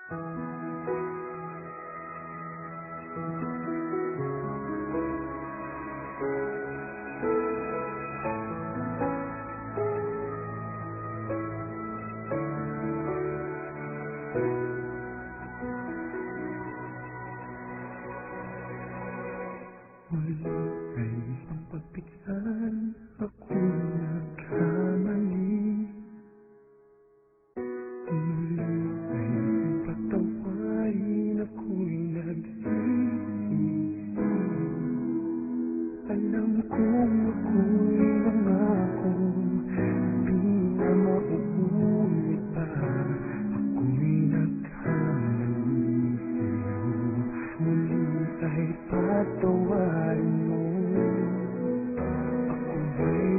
Muli ay isang pagpiksan, ako'y nagkamali. Muli ay isang patawarin, ako'y nagsisisi. Alam kong ako'y nangakong di na mauulit pa. Ako'y nagkamali sa'yo, muli ay patawarin mo. Ako ba'y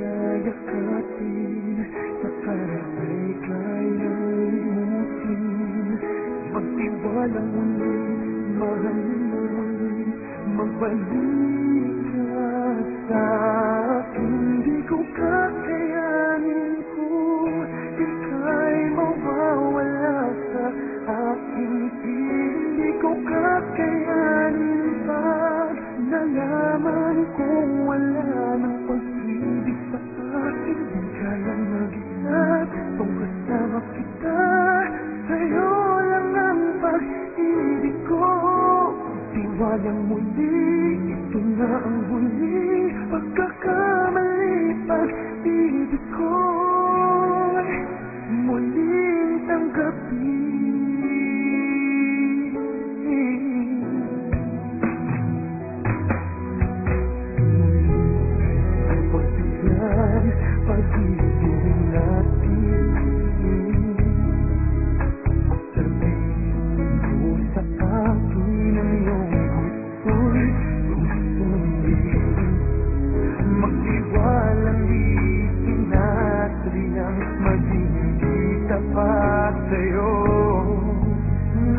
yayakapin na para ay kayang limutin? Magtiwalang muli, mahalin mo muli, magbalik ka sa'kin. Di ko kakayanin kung ika'y mawawala sa aking piling. Di ko kakayanin pag nalaman kong wala ng pag-ibig sa akin. Di ka lang mag-isa, kung kasama kita, sa'yo lang ang pag-ibig ko. Tiwalang muli, ito na ang huli, pagkakamali, pag-ibig ko muling tanggapin. Pagbigyan, pag-ibig natin. Sabihin mo sa akin ang iyong gusto'y susundin. Magtiwalang itinatri ang maging tapat sa'yo.